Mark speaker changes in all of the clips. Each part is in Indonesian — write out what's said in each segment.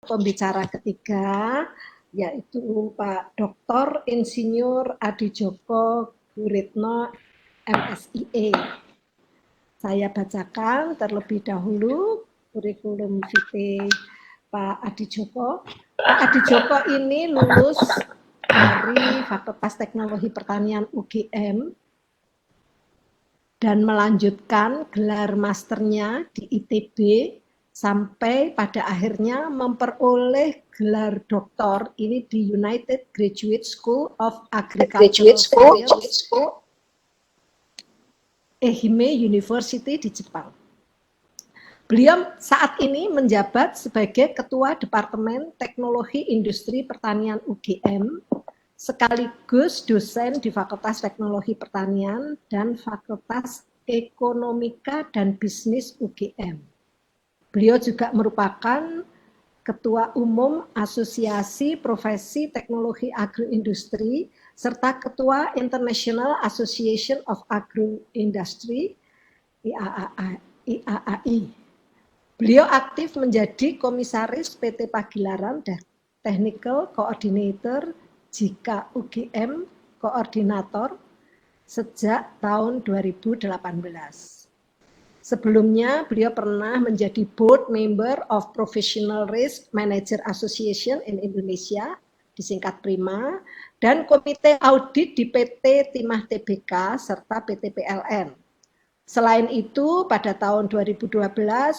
Speaker 1: Pembicara ketiga yaitu Pak Dr. Insinyur Adi Djoko Guritno, MSIE. Saya bacakan terlebih dahulu kurikulum vitae Pak Adi Djoko. Pak Adi Djoko ini lulus dari Fakultas Teknologi Pertanian UGM dan melanjutkan gelar masternya di ITB sampai pada akhirnya memperoleh gelar doktor ini di United Graduate School of Agricultural Science, Ehime University di Jepang. Beliau saat ini menjabat sebagai Ketua Departemen Teknologi Industri Pertanian UGM, sekaligus dosen di Fakultas Teknologi Pertanian dan Fakultas Ekonomika dan Bisnis UGM. Beliau juga merupakan Ketua Umum Asosiasi Profesi Teknologi Agroindustri serta Ketua International Association of Agroindustry IAAI. Beliau aktif menjadi Komisaris PT Pagelaran dan Technical Coordinator JIKA UGM Koordinator sejak tahun 2018. Sebelumnya, beliau pernah menjadi Board Member of Professional Risk Manager Association in Indonesia, disingkat PRIMA, dan Komite Audit di PT Timah Tbk serta PT PLN. Selain itu, pada tahun 2012,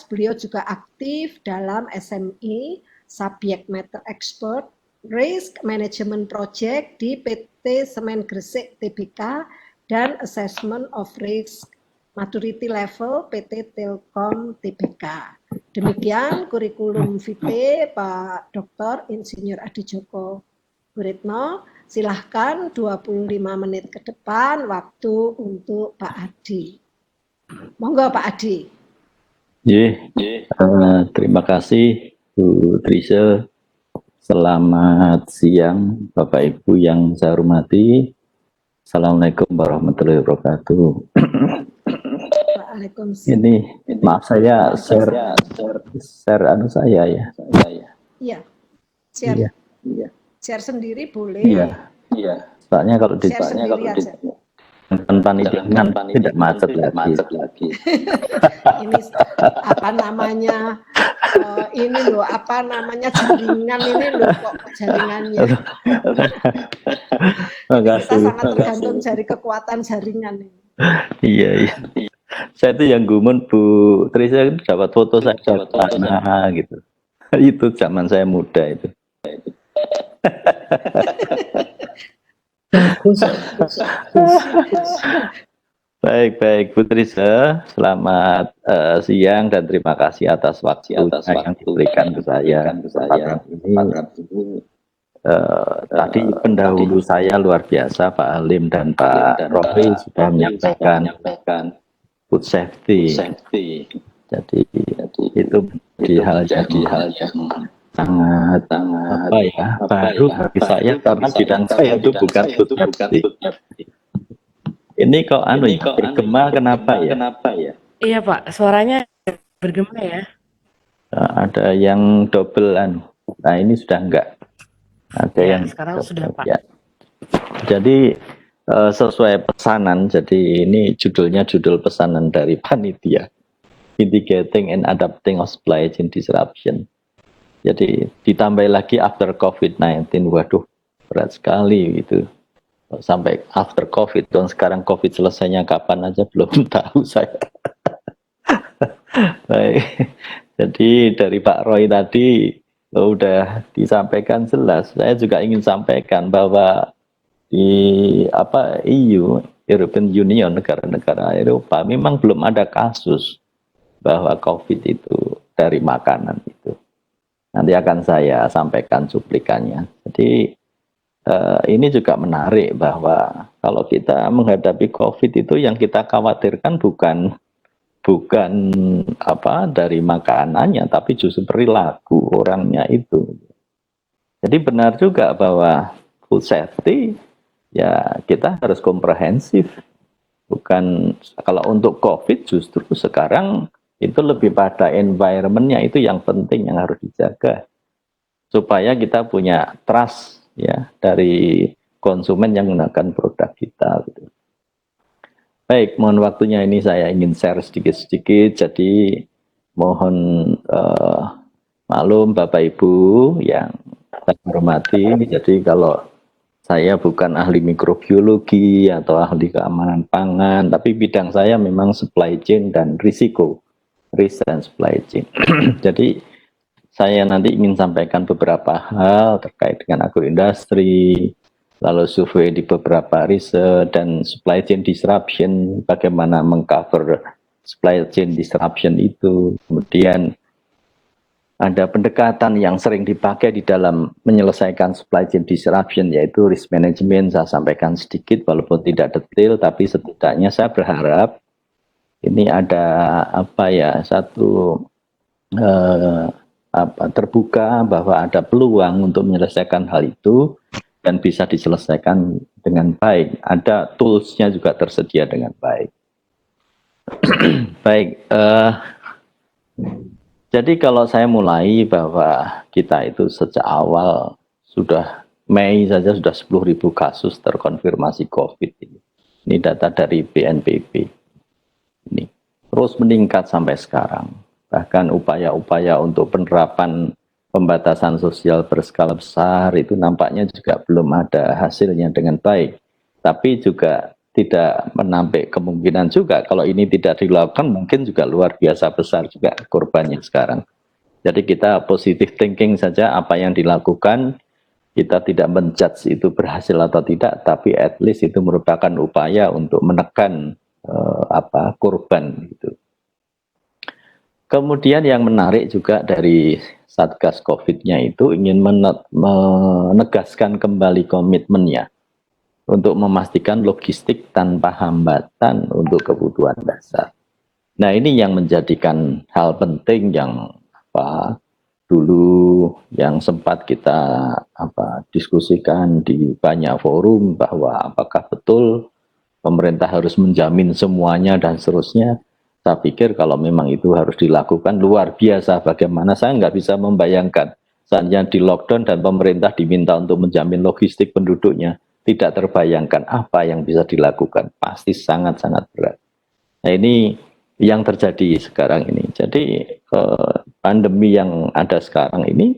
Speaker 1: beliau juga aktif dalam SME, Subject Matter Expert, Risk Management Project di PT Semen Gresik Tbk, dan Assessment of Risk Maturity Level PT Telkom Tbk. Demikian kurikulum vitae Pak Dr. Insinyur Adi Djoko Guritno. Silahkan 25 menit ke depan waktu untuk Pak Adi. Monggo Pak Adi.
Speaker 2: Terima kasih Bu Trisha. Selamat siang Bapak Ibu yang saya hormati. Assalamualaikum warahmatullahi wabarakatuh. Ini maaf saya share anu saya ya.
Speaker 1: Iya. Share sendiri boleh.
Speaker 2: Iya. Soalnya kalau di panitia tidak macet lagi.
Speaker 1: Ini apa namanya? Ini loh apa namanya jaringan ini loh kok jaringannya. Kita sangat tergantung dari kekuatan jaringan ini.
Speaker 2: Iya. Saya itu yang gumun Bu Trisha dapat foto saya dapat tanah gitu. Itu zaman saya muda itu. Baik Bu Trisha, selamat siang dan terima kasih atas waktu yang diberikan ke saya. Tadi pendahulu saya luar biasa Pak Halim dan Pak Rofi sudah menyampaikan food safety. Jadi itu jadi hal yang sangat baru bagi saya karena bidang saya itu bukan food safety. Ini kok bergema kenapa ya?
Speaker 3: Iya Pak, suaranya bergema ya.
Speaker 2: Ada yang double Nah ini sudah enggak. Ada
Speaker 3: ya,
Speaker 2: yang
Speaker 3: sekarang double, sudah Pak.
Speaker 2: Ya. Jadi sesuai pesanan, jadi ini judul pesanan dari panitia, Mitigating and Adapting of Supply Chain Disruption. Jadi ditambah lagi after COVID-19, waduh berat sekali gitu. Sampai after COVID, dan sekarang COVID selesainya kapan aja belum tahu saya. Baik. Jadi dari Pak Roy tadi udah disampaikan jelas. Saya juga ingin sampaikan bahwa di EU, European Union, negara-negara Eropa memang belum ada kasus bahwa COVID itu dari makanan itu. Nanti akan saya sampaikan cuplikannya. Jadi ini juga menarik bahwa kalau kita menghadapi COVID itu yang kita khawatirkan bukan dari makanannya, tapi justru perilaku orangnya itu. Jadi benar juga bahwa food safety ya kita harus komprehensif. Bukan kalau untuk COVID justru sekarang itu lebih pada environment-nya itu yang penting yang harus dijaga. supaya kita punya trust ya dari konsumen yang menggunakan produk kita gitu. Baik, mohon waktunya ini saya ingin share sedikit-sedikit, jadi mohon maklum Bapak Ibu yang saya hormati. Jadi kalau saya bukan ahli mikrobiologi atau ahli keamanan pangan, tapi bidang saya memang supply chain dan risiko, risk and supply chain. Jadi saya nanti ingin sampaikan beberapa hal terkait dengan agroindustri, lalu survei di beberapa riset dan supply chain disruption, bagaimana mengcover supply chain disruption itu. Kemudian ada pendekatan yang sering dipakai di dalam menyelesaikan supply chain disruption, yaitu risk management. Saya sampaikan sedikit walaupun tidak detail, tapi setidaknya saya berharap ini ada satu terbuka bahwa ada peluang untuk menyelesaikan hal itu dan bisa diselesaikan dengan baik. Ada tools-nya juga tersedia dengan baik. Baik, jadi kalau saya mulai bahwa kita itu sejak awal sudah Mei saja sudah 10.000 kasus terkonfirmasi COVID ini. Ini data dari BNPB. Ini terus meningkat sampai sekarang. Bahkan upaya-upaya untuk penerapan pembatasan sosial berskala besar itu nampaknya juga belum ada hasilnya dengan baik. Tapi juga tidak menampik kemungkinan juga kalau ini tidak dilakukan mungkin juga luar biasa besar juga korbannya sekarang. Jadi kita positive thinking saja apa yang dilakukan, kita tidak menjudge itu berhasil atau tidak, tapi at least itu merupakan upaya untuk menekan korban gitu. Kemudian yang menarik juga dari Satgas COVID-nya itu ingin menegaskan kembali komitmennya untuk memastikan logistik tanpa hambatan untuk kebutuhan dasar. Nah ini yang menjadikan hal penting yang dulu yang sempat kita diskusikan di banyak forum bahwa apakah betul pemerintah harus menjamin semuanya dan seterusnya. Saya pikir kalau memang itu harus dilakukan luar biasa bagaimana saya nggak bisa membayangkan saatnya di lockdown dan pemerintah diminta untuk menjamin logistik penduduknya, tidak terbayangkan apa yang bisa dilakukan, pasti sangat-sangat berat. Nah ini yang terjadi sekarang ini. Jadi pandemi yang ada sekarang ini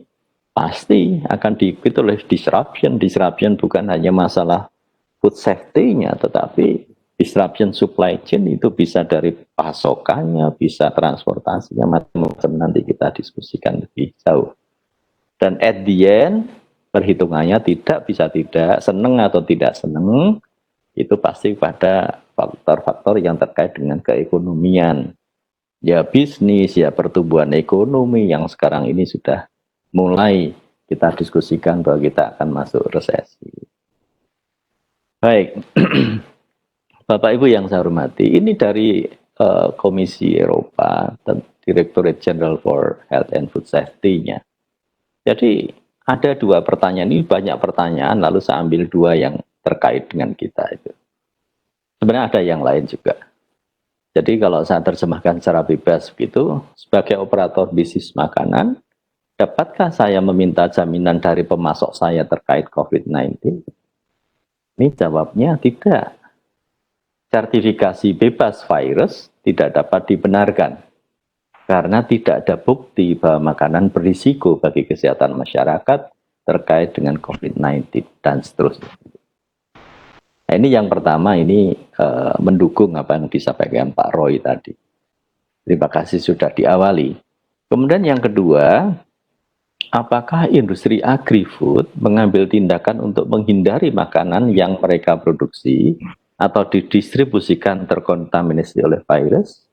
Speaker 2: pasti akan diikuti oleh disruption. Disruption bukan hanya masalah food safety-nya, tetapi disruption supply chain itu bisa dari pasokannya, bisa transportasinya, macam-macam nanti kita diskusikan lebih jauh. Dan at the end, perhitungannya tidak bisa tidak, seneng atau tidak seneng, itu pasti pada faktor-faktor yang terkait dengan keekonomian. Ya bisnis, ya pertumbuhan ekonomi yang sekarang ini sudah mulai kita diskusikan bahwa kita akan masuk resesi. Baik. Bapak Ibu yang saya hormati, ini dari Komisi Eropa, Directorate General for Health and Food Safety-nya. Jadi ada dua pertanyaan, ini banyak pertanyaan, lalu saya ambil dua yang terkait dengan kita itu. Sebenarnya ada yang lain juga. Jadi kalau saya terjemahkan secara bebas begitu, sebagai operator bisnis makanan, dapatkah saya meminta jaminan dari pemasok saya terkait COVID-19? Ini jawabnya tidak. Sertifikasi bebas virus tidak dapat dibenarkan karena tidak ada bukti bahwa makanan berisiko bagi kesehatan masyarakat terkait dengan COVID-19 dan seterusnya. Nah, ini yang pertama, ini mendukung apa yang disampaikan Pak Roy tadi. Terima kasih sudah diawali. Kemudian yang kedua, apakah industri agri-food mengambil tindakan untuk menghindari makanan yang mereka produksi atau didistribusikan terkontaminasi oleh virus?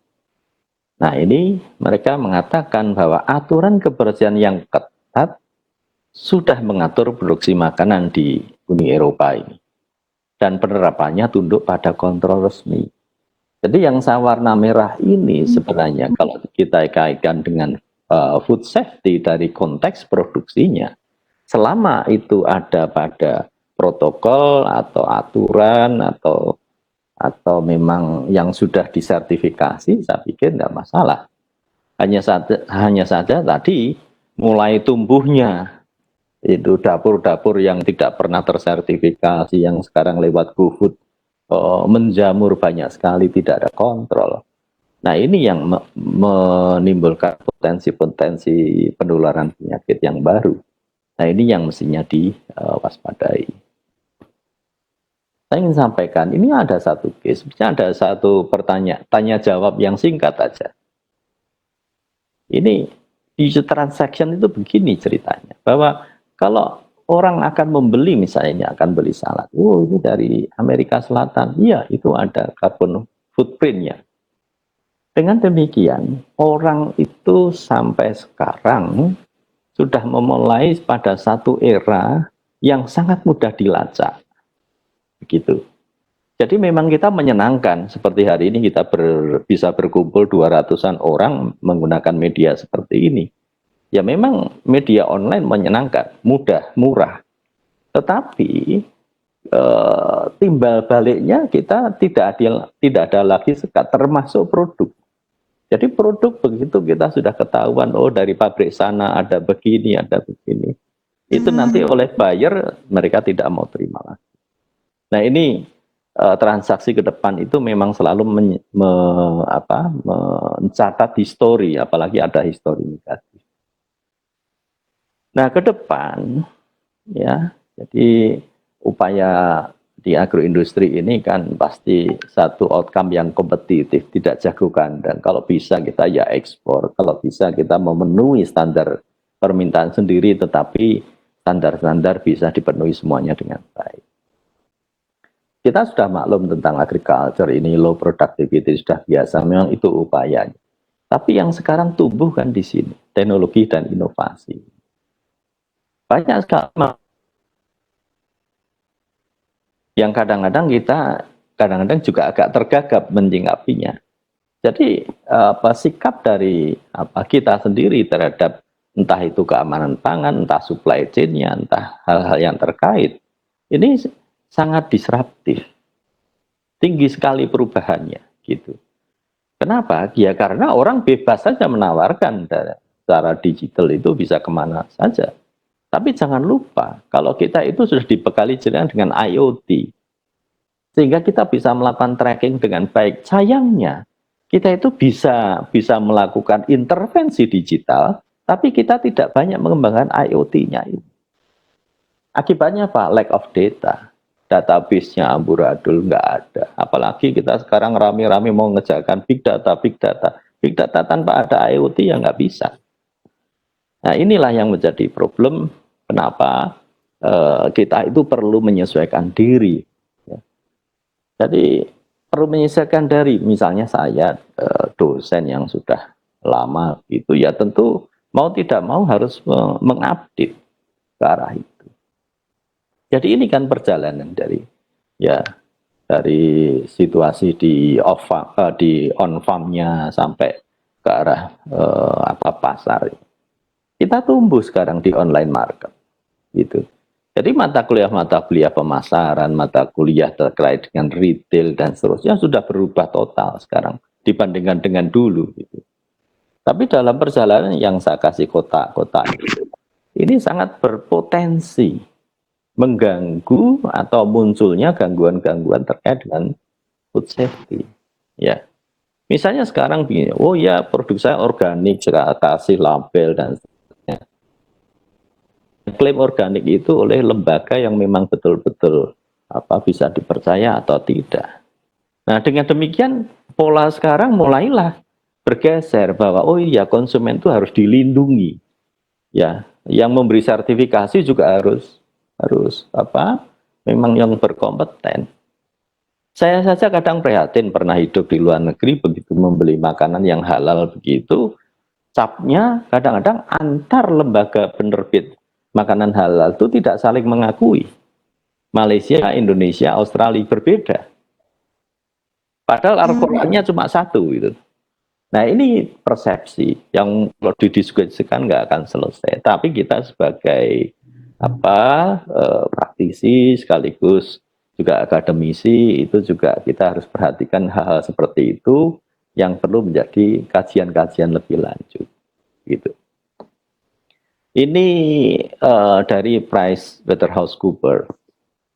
Speaker 2: Nah ini mereka mengatakan bahwa aturan kebersihan yang ketat sudah mengatur produksi makanan di Uni Eropa ini. Dan penerapannya tunduk pada kontrol resmi. Jadi yang saya warna merah ini sebenarnya kalau kita kaitkan dengan food safety dari konteks produksinya, selama itu ada pada protokol atau aturan atau memang yang sudah disertifikasi, saya pikir tidak masalah. Hanya saja tadi mulai tumbuhnya itu dapur-dapur yang tidak pernah tersertifikasi yang sekarang lewat GoFood menjamur banyak sekali, tidak ada kontrol. Nah ini yang menimbulkan potensi-potensi penularan penyakit yang baru. Nah ini yang mestinya diwaspadai. Saya ingin sampaikan, ini ada satu case, misalnya ada satu pertanyaan, tanya jawab yang singkat aja. Ini user transaction itu begini ceritanya, bahwa kalau orang akan membeli, misalnya akan beli salad, oh ini dari Amerika Selatan, iya itu ada carbon footprint-nya. Dengan demikian, orang itu sampai sekarang sudah memulai pada satu era yang sangat mudah dilacak. Begitu. Jadi memang kita menyenangkan, seperti hari ini kita bisa berkumpul 200-an orang menggunakan media seperti ini. Ya memang media online menyenangkan, mudah, murah. Tetapi timbal baliknya kita tidak ada lagi sekat, termasuk produk. Jadi produk begitu kita sudah ketahuan, oh dari pabrik sana ada begini, itu nanti oleh buyer mereka tidak mau terima lagi. Nah ini transaksi ke depan itu memang selalu mencatat histori, apalagi ada histori negatif. Nah ke depan ya, jadi upaya di agroindustri ini kan pasti satu outcome yang kompetitif, tidak jago kandang. Kalau bisa kita ya ekspor, kalau bisa kita memenuhi standar permintaan sendiri, tetapi standar-standar bisa dipenuhi semuanya dengan baik. Kita sudah maklum tentang agriculture ini, low productivity sudah biasa, memang itu upayanya. Tapi yang sekarang tumbuh kan di sini, teknologi dan inovasi. Banyak sekali yang kadang-kadang juga agak tergagap menyingkapinya. Jadi sikap dari kita sendiri terhadap entah itu keamanan pangan, entah supply chain-nya, entah hal-hal yang terkait, ini sangat disruptif, tinggi sekali perubahannya, gitu. Kenapa? Ya karena orang bebas saja menawarkan secara digital itu bisa kemana saja. Tapi jangan lupa, kalau kita itu sudah dibekali jaringan dengan IoT, sehingga kita bisa melakukan tracking dengan baik. Sayangnya, kita itu bisa melakukan intervensi digital, tapi kita tidak banyak mengembangkan IoT-nya. Akibatnya apa? Lack of data. Database-nya amburadul, nggak ada. Apalagi kita sekarang rame-rame mau ngejarkan big data. Big data tanpa ada IoT ya nggak bisa. Nah inilah yang menjadi problem. Kenapa kita itu perlu menyesuaikan diri. Ya. Jadi perlu menyesuaikan diri. Misalnya saya dosen yang sudah lama itu ya tentu mau tidak mau harus mengupdate ke arah itu. Jadi ini kan perjalanan dari situasi di on farm-nya sampai ke arah pasar. Kita tumbuh sekarang di online market, gitu. Jadi mata kuliah pemasaran, mata kuliah terkait dengan retail dan seterusnya sudah berubah total sekarang dibandingkan dengan dulu, gitu. Tapi dalam perjalanan yang saya kasih kotak-kotak ini sangat berpotensi mengganggu atau munculnya gangguan-gangguan terkait dengan food safety. Ya, misalnya sekarang begini, oh ya produk saya organik, saya kasih label dan sebagainya. Klaim organik itu oleh lembaga yang memang betul-betul bisa dipercaya atau tidak. Nah dengan demikian pola sekarang mulailah bergeser bahwa oh iya konsumen itu harus dilindungi. Ya, yang memberi sertifikasi juga harus memang yang berkompeten. Saya saja kadang prihatin, pernah hidup di luar negeri, begitu membeli makanan yang halal begitu, capnya kadang-kadang antar lembaga penerbit makanan halal itu tidak saling mengakui. Malaysia, Indonesia, Australia berbeda. Padahal Al-Qurannya cuma satu gitu. Nah ini persepsi yang kalau didiskusikan nggak akan selesai. Tapi kita sebagai praktisi sekaligus juga akademisi itu juga kita harus perhatikan hal-hal seperti itu yang perlu menjadi kajian-kajian lebih lanjut gitu. Ini dari PricewaterhouseCoopers.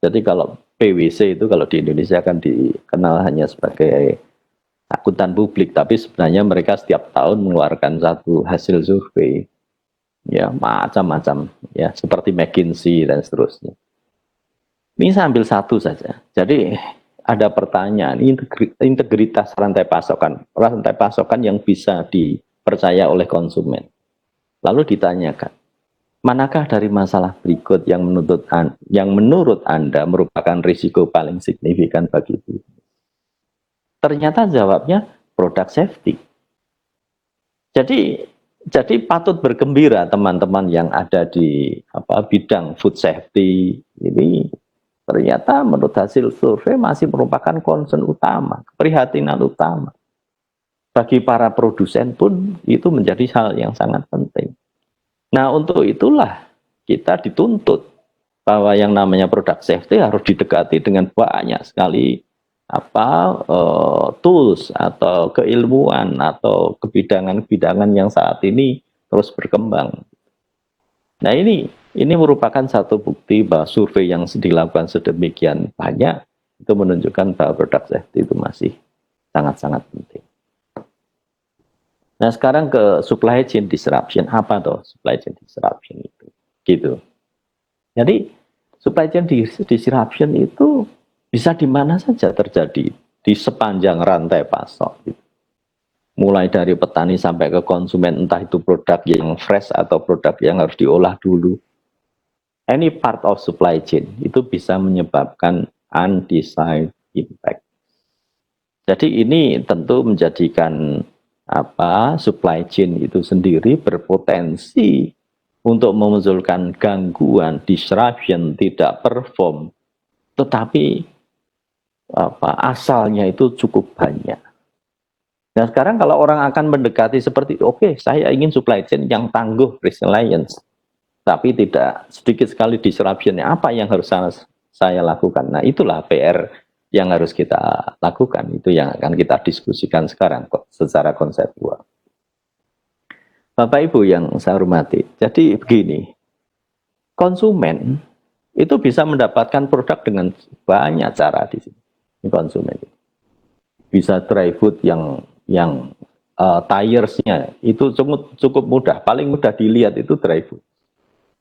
Speaker 2: Jadi kalau PwC itu kalau di Indonesia kan dikenal hanya sebagai akuntan publik, tapi sebenarnya mereka setiap tahun mengeluarkan satu hasil survei, ya macam-macam, ya seperti McKinsey dan seterusnya. Ini saya ambil satu saja. Jadi ada pertanyaan integritas rantai pasokan yang bisa dipercaya oleh konsumen. Lalu ditanyakan, manakah dari masalah berikut yang menurut Anda merupakan risiko paling signifikan bagi bisnis? Ternyata jawabnya product safety. Jadi patut bergembira teman-teman yang ada di bidang food safety ini. Ternyata menurut hasil survei masih merupakan concern utama, keprihatinan utama. Bagi para produsen pun itu menjadi hal yang sangat penting. Nah, untuk itulah kita dituntut bahwa yang namanya product safety harus didekati dengan banyak sekali tools atau keilmuan atau kebidangan-kebidangan yang saat ini terus berkembang. Nah, ini merupakan satu bukti bahwa survei yang dilakukan sedemikian banyak itu menunjukkan bahwa product safety itu masih sangat-sangat penting. Nah, sekarang ke supply chain disruption. Apa tuh supply chain disruption itu? Gitu. Jadi supply chain disruption itu bisa di mana saja terjadi di sepanjang rantai pasok. Gitu. Mulai dari petani sampai ke konsumen, entah itu produk yang fresh atau produk yang harus diolah dulu. Any part of supply chain itu bisa menyebabkan undesired impact. Jadi ini tentu menjadikan supply chain itu sendiri berpotensi untuk memunculkan gangguan, disruption, tidak perform, tetapi asalnya itu cukup banyak. Nah, sekarang kalau orang akan mendekati seperti oke, saya ingin supply chain yang tangguh, resilience, tapi tidak sedikit sekali disruption-nya, apa yang harus saya lakukan? Nah, itulah PR yang harus kita lakukan, itu yang akan kita diskusikan sekarang secara konseptual. Bapak Ibu yang saya hormati, jadi begini, konsumen itu bisa mendapatkan produk dengan banyak cara di sini. Konsumen bisa dry food yang tires-nya itu cukup mudah, paling mudah dilihat itu dry food.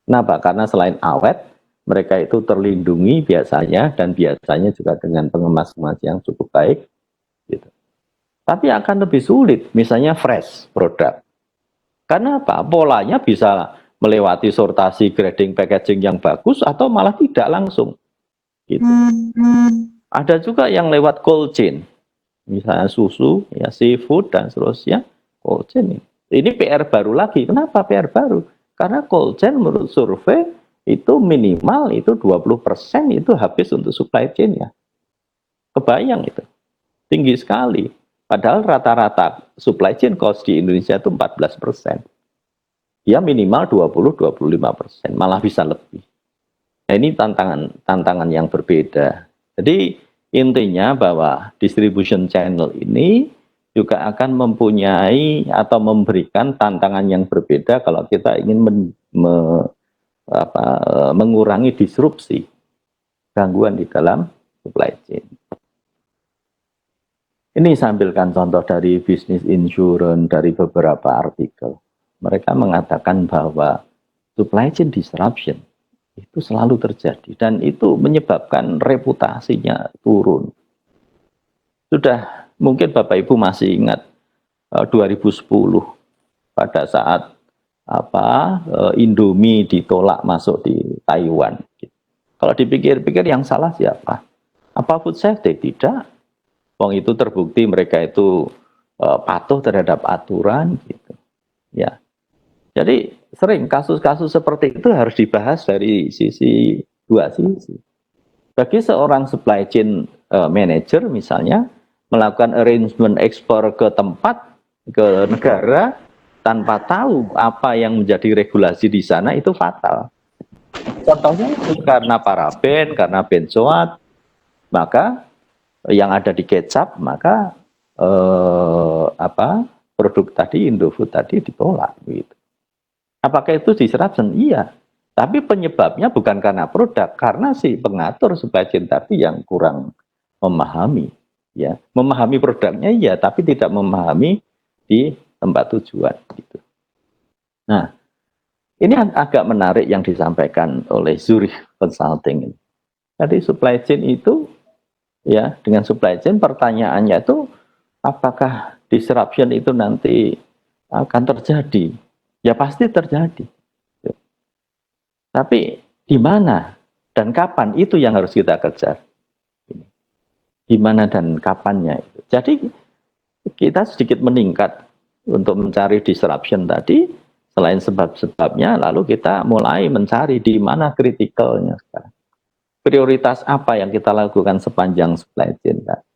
Speaker 2: Kenapa? Karena selain awet, mereka itu terlindungi biasanya dan biasanya juga dengan pengemas-pengemas yang cukup baik. Gitu. Tapi akan lebih sulit, misalnya fresh produk. Karena apa? Polanya bisa melewati sortasi, grading, packaging yang bagus atau malah tidak langsung. Gitu. Ada juga yang lewat cold chain, misalnya susu, ya seafood dan seterusnya, cold chain. Ini PR baru lagi. Kenapa PR baru? Karena cold chain menurut survei itu minimal itu 20% itu habis untuk supply chain ya. Kebayang itu. Tinggi sekali. Padahal rata-rata supply chain cost di Indonesia itu 14%. Ya minimal 20-25%, malah bisa lebih. Nah, ini tantangan yang berbeda. Jadi intinya bahwa distribution channel ini juga akan mempunyai atau memberikan tantangan yang berbeda kalau kita ingin mengurangi disrupsi, gangguan di dalam supply chain. Ini sampilkan contoh dari Business Insurance dari beberapa artikel. Mereka mengatakan bahwa supply chain disruption itu selalu terjadi dan itu menyebabkan reputasinya turun. Sudah mungkin Bapak Ibu masih ingat 2010 pada saat Indomie ditolak masuk di Taiwan. Kalau dipikir-pikir yang salah siapa? Apa food safety? Tidak. Wong itu terbukti mereka itu patuh terhadap aturan gitu. Ya. Jadi sering kasus-kasus seperti itu harus dibahas dari dua sisi. Bagi seorang supply chain manager misalnya melakukan arrangement ekspor ke negara tanpa tahu apa yang menjadi regulasi di sana itu fatal. Contohnya karena paraben, karena benzoat, maka yang ada di kecap, maka produk tadi Indofood tadi ditolak gitu. Apakah itu disruption? Iya. Tapi penyebabnya bukan karena produk, karena si pengatur supply chain tadi yang kurang memahami. Ya, memahami produknya iya, tapi tidak memahami di tempat tujuan. Gitu. Nah, ini agak menarik yang disampaikan oleh Zurich Consulting. Jadi supply chain itu, ya, dengan supply chain pertanyaannya itu, apakah disruption itu nanti akan terjadi? Ya pasti terjadi. Tapi di mana dan kapan itu yang harus kita kejar. Di mana dan kapannya itu. Jadi kita sedikit meningkat untuk mencari disruption tadi, selain sebab-sebabnya, lalu kita mulai mencari di mana kritikalnya sekarang. Prioritas apa yang kita lakukan sepanjang supply chain tadi.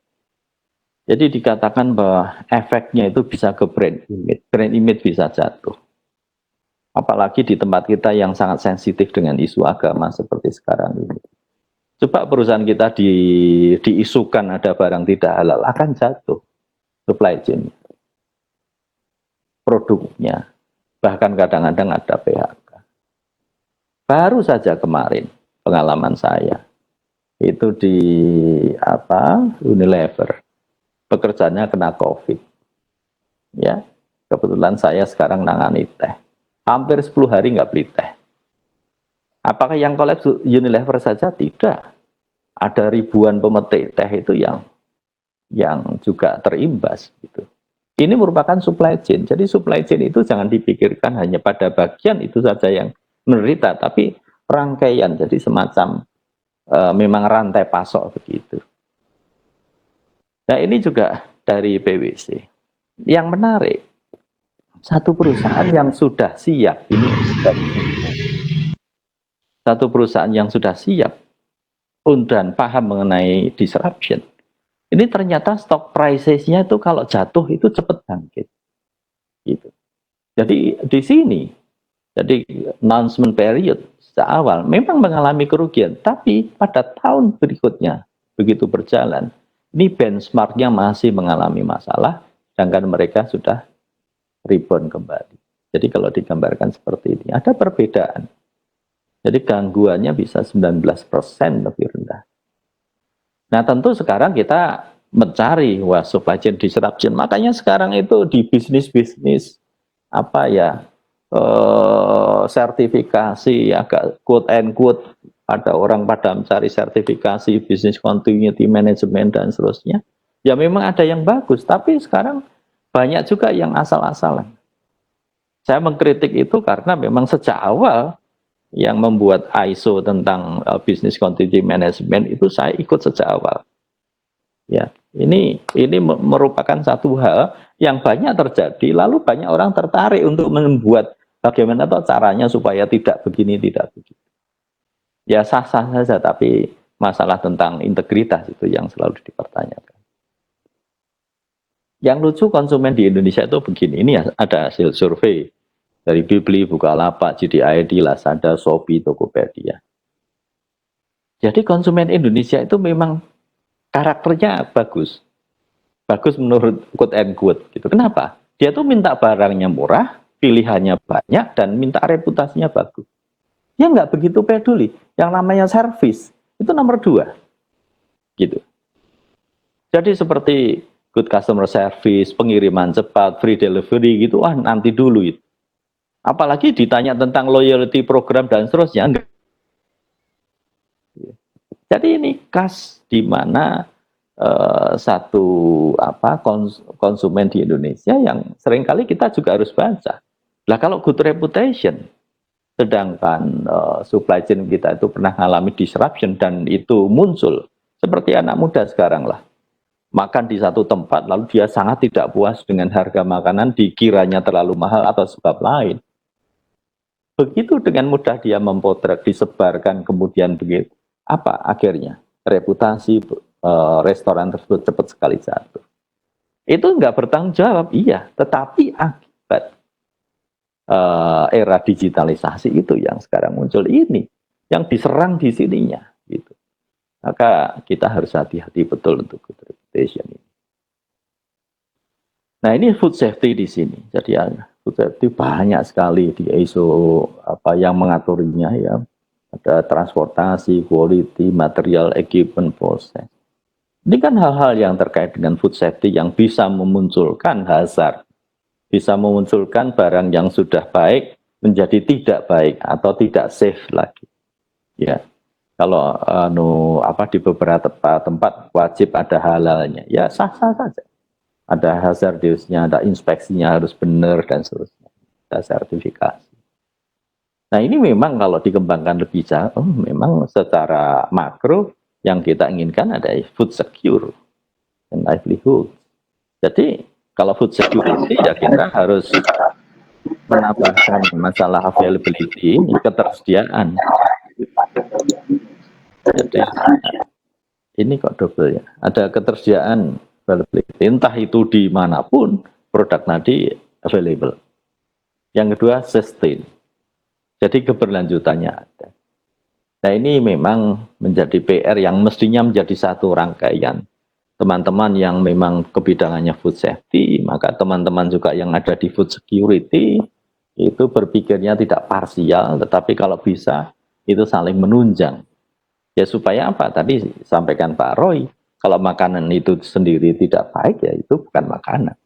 Speaker 2: Jadi dikatakan bahwa efeknya itu bisa ke brand image bisa jatuh. Apalagi di tempat kita yang sangat sensitif dengan isu agama seperti sekarang ini. Coba perusahaan kita diisukan ada barang tidak halal, akan jatuh supply chain. Produknya, bahkan kadang-kadang ada PHK. Baru saja kemarin pengalaman saya, itu di Unilever, pekerjaannya kena COVID. Ya, kebetulan saya sekarang nangani teh. Hampir 10 hari nggak beli teh. Apakah yang kolaps Unilever saja? Tidak. Ada ribuan pemetik teh itu yang juga terimbas. Gitu. Ini merupakan supply chain. Jadi supply chain itu jangan dipikirkan hanya pada bagian itu saja yang menderita, tapi rangkaian. Jadi semacam memang rantai pasok begitu. Nah ini juga dari PwC. Yang menarik, satu perusahaan yang sudah siap, satu perusahaan yang sudah siap dan paham mengenai disruption, ini ternyata stock prices-nya itu kalau jatuh itu cepat bangkit. Gitu. Jadi di sini, jadi announcement period sejak awal memang mengalami kerugian, tapi pada tahun berikutnya begitu berjalan, ini benchmarknya masih mengalami masalah, sedangkan mereka sudah rebound kembali. Jadi kalau digambarkan seperti ini, ada perbedaan. Jadi gangguannya bisa 19% lebih rendah. Nah tentu sekarang kita mencari supply chain disruption. Makanya sekarang itu di bisnis-bisnis sertifikasi agak quote and quote, ada orang pada mencari sertifikasi business continuity management dan seterusnya. Ya memang ada yang bagus, tapi sekarang banyak juga yang asal-asalan. Saya mengkritik itu karena memang sejak awal yang membuat ISO tentang business continuity management itu saya ikut sejak awal. Ya, ini merupakan satu hal yang banyak terjadi, lalu banyak orang tertarik untuk membuat bagaimana atau caranya supaya tidak begini, tidak begitu. Ya sah-sah saja, tapi masalah tentang integritas itu yang selalu dipertanyakan. Yang lucu konsumen di Indonesia itu begini, ini ada hasil survei dari Bibli, Bukalapak, JDID, Lazada, Shopee, Tokopedia. Jadi konsumen Indonesia itu memang karakternya bagus. Bagus menurut quote and quote gitu. Kenapa? Dia tuh minta barangnya murah, pilihannya banyak, dan minta reputasinya bagus. Dia nggak begitu peduli. Yang namanya servis itu nomor 2. Gitu. Jadi seperti good customer service, pengiriman cepat, free delivery gitu, nanti dulu itu. Apalagi ditanya tentang loyalty program dan seterusnya. Enggak. Jadi ini khas di mana satu konsumen di Indonesia yang seringkali kita juga harus baca. Lah kalau good reputation, sedangkan supply chain kita itu pernah mengalami disruption dan itu muncul seperti anak muda sekarang lah. Makan di satu tempat lalu dia sangat tidak puas dengan harga makanan, dikiranya terlalu mahal atau sebab lain. Begitu dengan mudah dia mempotret, disebarkan, kemudian begitu. Apa akhirnya? Reputasi restoran tersebut cepat sekali jatuh. Itu nggak bertanggung jawab, iya. Tetapi akibat era digitalisasi itu yang sekarang muncul ini, yang diserang di sininya. Gitu. Maka kita harus hati-hati betul untuk good reputation ini. Nah ini food safety di sini. Jadi Food safety banyak sekali di ISO apa yang mengaturnya ya. Ada transportasi, quality, material, equipment, proses. Ini kan hal-hal yang terkait dengan food safety yang bisa memunculkan hazard, bisa memunculkan barang yang sudah baik menjadi tidak baik atau tidak safe lagi. Ya, kalau di beberapa tempat wajib ada halalnya, ya sah-sah saja. Ada hazardusnya, ada inspeksinya harus benar dan seterusnya. Ada sertifikasi. Nah ini memang kalau dikembangkan lebih jauh, memang secara makro yang kita inginkan ada food secure dan livelihood. Jadi kalau food security ya kita harus menambahkan masalah availability, ketersediaan. Jadi ini kok double ya, ada ketersediaan availability, entah itu dimanapun produk tadi available. Yang kedua sustain. Jadi keberlanjutannya ada. Nah ini memang menjadi PR yang mestinya menjadi satu rangkaian. Teman-teman yang memang kebidangannya food safety, maka teman-teman juga yang ada di food security, itu berpikirnya tidak parsial, tetapi kalau bisa itu saling menunjang. Ya supaya apa? Tadi sampaikan Pak Roy, kalau makanan itu sendiri tidak baik, ya itu bukan makanan.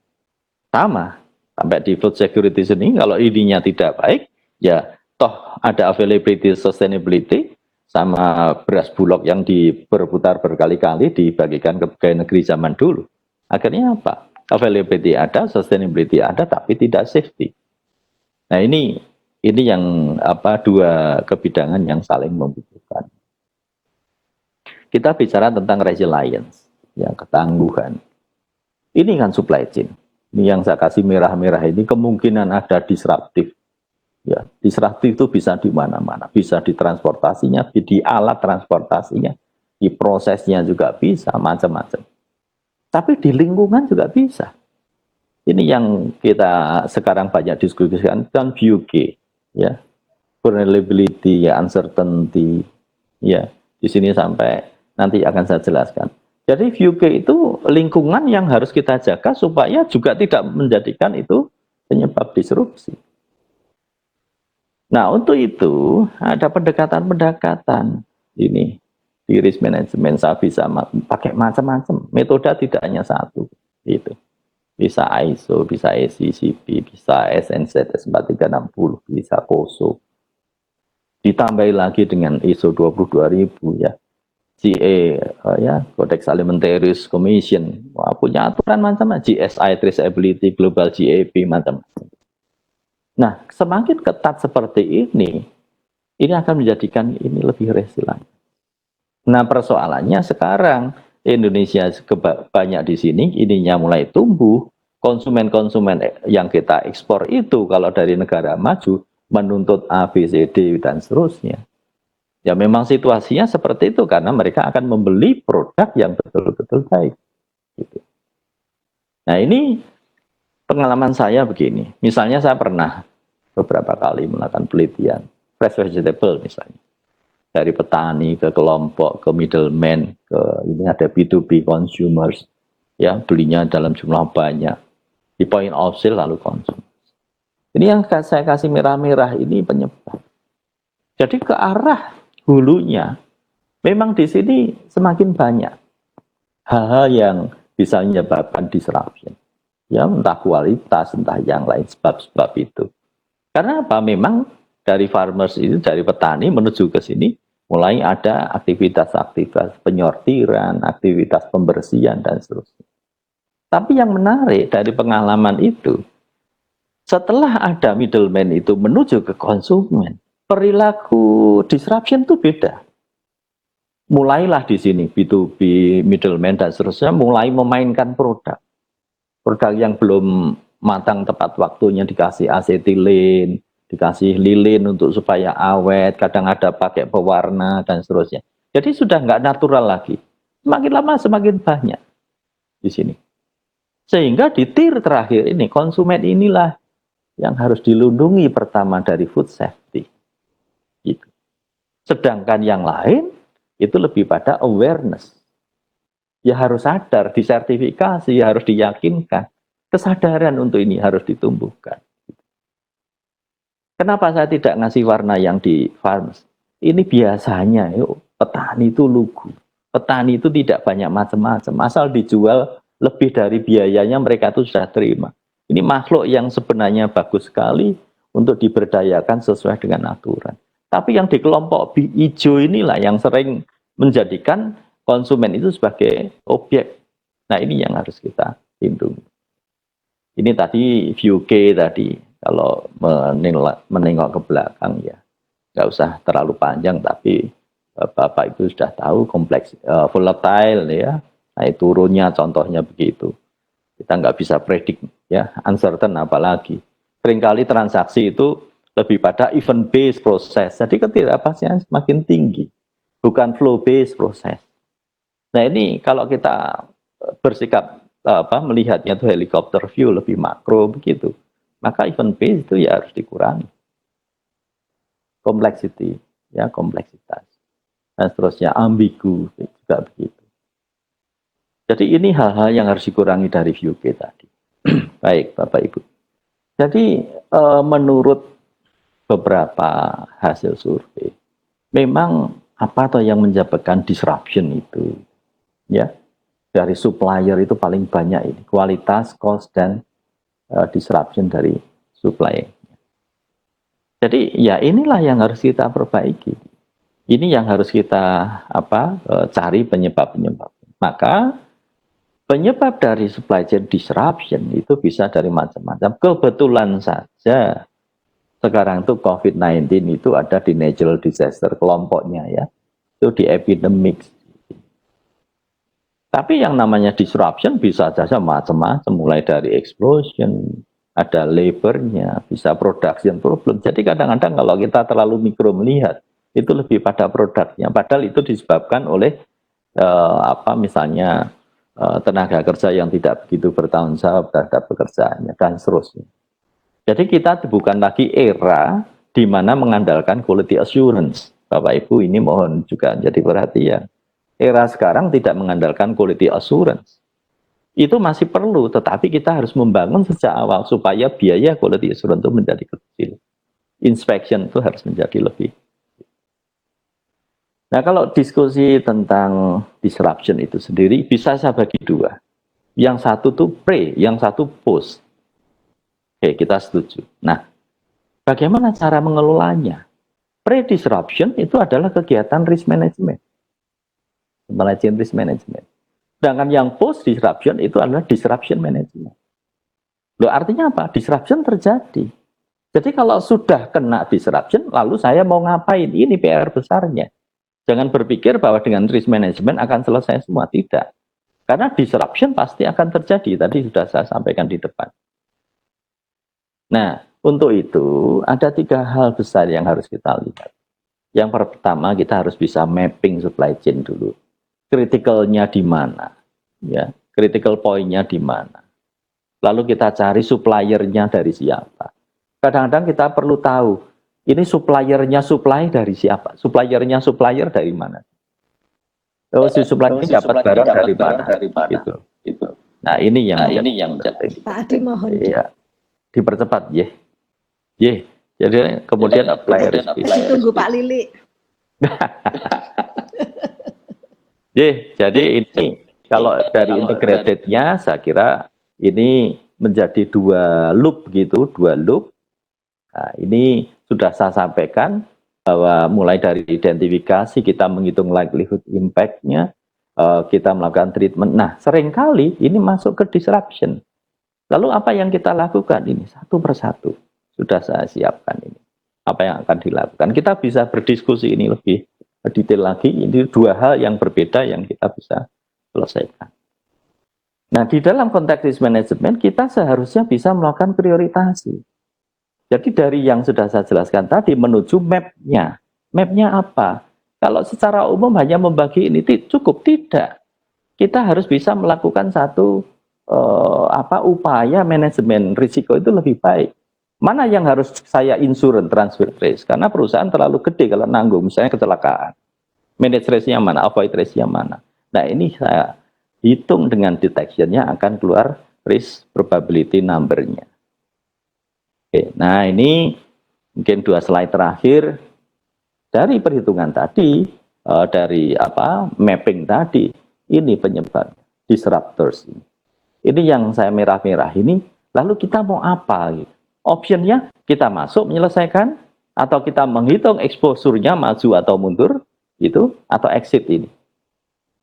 Speaker 2: Sama, sampai di food security sini, kalau ininya tidak baik, ya toh ada availability, sustainability, sama beras bulog yang berputar berkali-kali dibagikan ke pegawai negeri zaman dulu. Akhirnya apa? Availability ada, sustainability ada, tapi tidak safety. Nah ini yang dua kebidangan yang saling membutuhkan. Kita bicara tentang resilience, yang ketangguhan. Ini kan supply chain. Ini yang saya kasih merah-merah ini kemungkinan ada disruptif. Ya, disruptif itu bisa di mana-mana, bisa di transportasinya, di alat transportasinya, di prosesnya juga bisa, macam-macam. Tapi di lingkungan juga bisa. Ini yang kita sekarang banyak diskusikan kan VUG, ya, vulnerability, ya, uncertainty, ya, di sini sampai nanti akan saya jelaskan. Jadi VUG itu lingkungan yang harus kita jaga supaya juga tidak menjadikan itu penyebab disrupsi. Nah untuk itu ada pendekatan-pendekatan ini di risk management saya bisa pakai macam-macam metode, tidak hanya satu itu, bisa ISO, bisa SCCP, bisa SNZS 4360, bisa COSO, ditambah lagi dengan ISO 22000 ya, GA ya, Codex Alimentarius Commission, wah, punya aturan macam-macam, GSI Traceability, Global GAP, macam-macam. Nah, semakin ketat seperti ini akan menjadikan ini lebih resilient. Nah, persoalannya sekarang Indonesia banyak di sini, ininya mulai tumbuh, konsumen-konsumen yang kita ekspor itu kalau dari negara maju menuntut A, B, C, D, dan seterusnya. Ya memang situasinya seperti itu karena mereka akan membeli produk yang betul-betul baik. Gitu. Nah, ini pengalaman saya begini, misalnya saya pernah beberapa kali melakukan penelitian fresh vegetable misalnya, dari petani ke kelompok, ke middleman, ke ini ada B2B consumers, ya belinya dalam jumlah banyak, di point of sale lalu konsum. Ini yang saya kasih merah-merah ini penyebab. Jadi ke arah hulunya, memang di sini semakin banyak hal-hal yang bisa menyebabkan disruption. Ya entah kualitas, entah yang lain sebab-sebab itu. Karena apa? Memang dari farmers itu, dari petani menuju ke sini mulai ada aktivitas-aktivitas penyortiran, aktivitas pembersihan dan seterusnya. Tapi yang menarik dari pengalaman itu, setelah ada middleman itu menuju ke konsumen, perilaku disruption itu beda. Mulailah di sini B2B, middleman dan seterusnya mulai memainkan produk yang belum matang tepat waktunya dikasih asetilin, dikasih lilin untuk supaya awet, kadang ada pakai pewarna dan seterusnya. Jadi sudah nggak natural lagi. Semakin lama semakin banyak di sini. Sehingga di tier terakhir ini konsumen inilah yang harus dilindungi pertama dari food safety. Gitu. Sedangkan yang lain itu lebih pada awareness. Ya harus sadar, disertifikasi, harus diyakinkan. Kesadaran untuk ini harus ditumbuhkan. Kenapa saya tidak ngasih warna yang di farms? Ini biasanya yuk, petani itu lugu. Petani itu tidak banyak macam-macam. Asal dijual lebih dari biayanya mereka itu sudah terima. Ini makhluk yang sebenarnya bagus sekali untuk diberdayakan sesuai dengan aturan. Tapi yang di kelompok hijau inilah yang sering menjadikan konsumen itu sebagai objek. Nah ini yang harus kita lindungi. Ini tadi view K tadi, kalau menengok ke belakang ya, nggak usah terlalu panjang, tapi Bapak Ibu sudah tahu kompleks, volatile ya, naik turunnya contohnya begitu. Kita nggak bisa predik ya, uncertain apalagi. Seringkali transaksi itu lebih pada event based proses, jadi ketidakpastian semakin tinggi, bukan flow based proses. Nah ini kalau kita bersikap melihatnya itu helikopter view lebih makro begitu, maka event based itu ya harus dikurangi complexity ya, kompleksitas dan seterusnya, ambigu juga begitu. Jadi ini hal-hal yang harus dikurangi dari view kita tadi. Baik Bapak Ibu, jadi menurut beberapa hasil survei memang apa atau yang menyebabkan disruption itu ya, dari supplier itu paling banyak ini, kualitas, cost, dan disruption dari supply. Jadi ya inilah yang harus kita perbaiki. Ini yang harus kita cari penyebab-penyebab. Maka penyebab dari supply chain disruption itu bisa dari macam-macam. Kebetulan saja sekarang itu COVID-19 itu ada di natural disaster kelompoknya ya, itu di epidemic. Tapi yang namanya disruption bisa saja macam-macam, mulai dari explosion, ada labornya, bisa production problem. Jadi kadang-kadang kalau kita terlalu mikro melihat, itu lebih pada produknya. Padahal itu disebabkan oleh misalnya tenaga kerja yang tidak begitu bertanggung jawab terhadap pekerjaannya dan seterusnya. Jadi kita bukan lagi era di mana mengandalkan quality assurance. Bapak Ibu ini mohon juga jadi perhatian. Era sekarang tidak mengandalkan quality assurance. Itu masih perlu, tetapi kita harus membangun sejak awal supaya biaya quality assurance itu menjadi kecil. Inspection itu harus menjadi lebih. Nah kalau diskusi tentang disruption itu sendiri bisa saya bagi dua. Yang satu tuh pre, yang satu post. Oke, kita setuju. Nah, bagaimana cara mengelolanya? Pre-disruption itu adalah kegiatan risk management. Supply chain risk management. Sedangkan yang post disruption itu adalah disruption management. Loh, artinya apa? Disruption terjadi. Jadi kalau sudah kena disruption, lalu saya mau ngapain? Ini PR besarnya. Jangan berpikir bahwa dengan risk management akan selesai semua. Tidak. Karena disruption pasti akan terjadi. Tadi sudah saya sampaikan di depan. Nah, untuk itu ada 3 hal besar yang harus kita lihat. Yang pertama, kita harus bisa mapping supply chain dulu. Kritikalnya di mana, ya, critical point-nya di mana. Lalu kita cari suppliernya dari siapa. Kadang-kadang kita perlu tahu, ini suppliernya supply dari siapa, suppliernya supplier dari mana. Oh, si supplier ini dapat barang dari mana, gitu. Nah ini yang
Speaker 1: Pak Adi mohon.
Speaker 2: Iya, dipercepat, ya. Jadi kemudian apply risk.
Speaker 1: Tunggu Pak Lili.
Speaker 2: Jadi ini kalau dari integrated-nya saya kira ini menjadi 2 loop gitu, 2 loop. Nah, ini sudah saya sampaikan bahwa mulai dari identifikasi kita menghitung likelihood impact-nya, kita melakukan treatment. Nah, seringkali ini masuk ke disruption. Lalu apa yang kita lakukan ini satu persatu sudah saya siapkan ini. Apa yang akan dilakukan? Kita bisa berdiskusi ini lebih detail lagi. Ini 2 hal yang berbeda yang kita bisa selesaikan. Nah, di dalam konteks risk management kita seharusnya bisa melakukan prioritasi. Jadi dari yang sudah saya jelaskan tadi menuju map-nya. Map-nya apa? Kalau secara umum hanya membagi ini cukup tidak. Kita harus bisa melakukan satu upaya manajemen risiko itu lebih baik. Mana yang harus saya insurance transfer risk? Karena perusahaan terlalu gede kalau nanggung, misalnya kecelakaan. Manage risk-nya mana, avoid risk-nya mana. Nah ini saya hitung dengan detection-nya akan keluar risk probability number-nya. Oke, nah ini Mungkin 2 slide terakhir dari perhitungan tadi, dari mapping tadi, ini penyebab disruptors ini. Ini yang saya merah-merah ini. Lalu kita mau apa? Gitu. Optionnya kita masuk menyelesaikan, atau kita menghitung exposure-nya maju atau mundur, gitu, atau exit ini.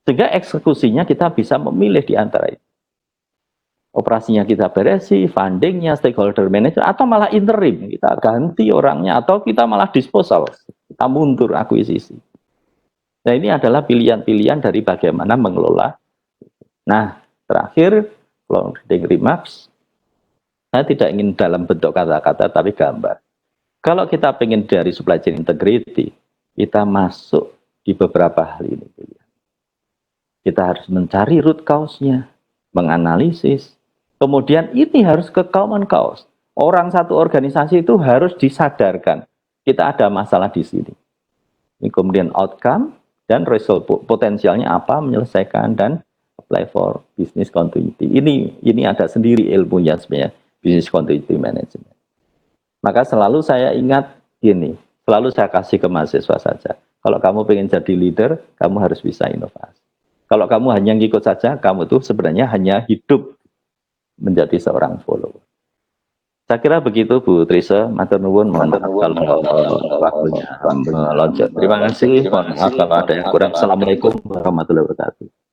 Speaker 2: Sehingga eksekusinya kita bisa memilih di antara itu. Operasinya kita beresi, fundingnya, stakeholder manager, atau malah interim, kita ganti orangnya, atau kita malah disposal, kita mundur akuisisi. Nah, ini adalah pilihan-pilihan dari bagaimana mengelola. Nah, terakhir, closing remarks, saya tidak ingin dalam bentuk kata-kata, tapi gambar. Kalau kita ingin dari supply chain integrity, kita masuk di beberapa hal ini. Kita harus mencari root cause-nya, menganalisis, kemudian ini harus ke common cause. Orang satu organisasi itu harus disadarkan, kita ada masalah di sini. Ini kemudian outcome dan result potensialnya apa, menyelesaikan dan apply for business continuity. Ini ada sendiri ilmunya sebenarnya, business continuity management. Maka selalu saya ingat ini, selalu saya kasih ke mahasiswa saja. Kalau kamu pengen jadi leader, kamu harus bisa inovasi. Kalau kamu hanya ngikut saja, kamu tuh sebenarnya hanya hidup menjadi seorang follower. Saya kira begitu Bu Trisha, matur nuwun, mohon maaf kalau waktunya melonjak. Terima kasih, mohon maaf kalau ada yang kurang. Assalamualaikum warahmatullahi wabarakatuh.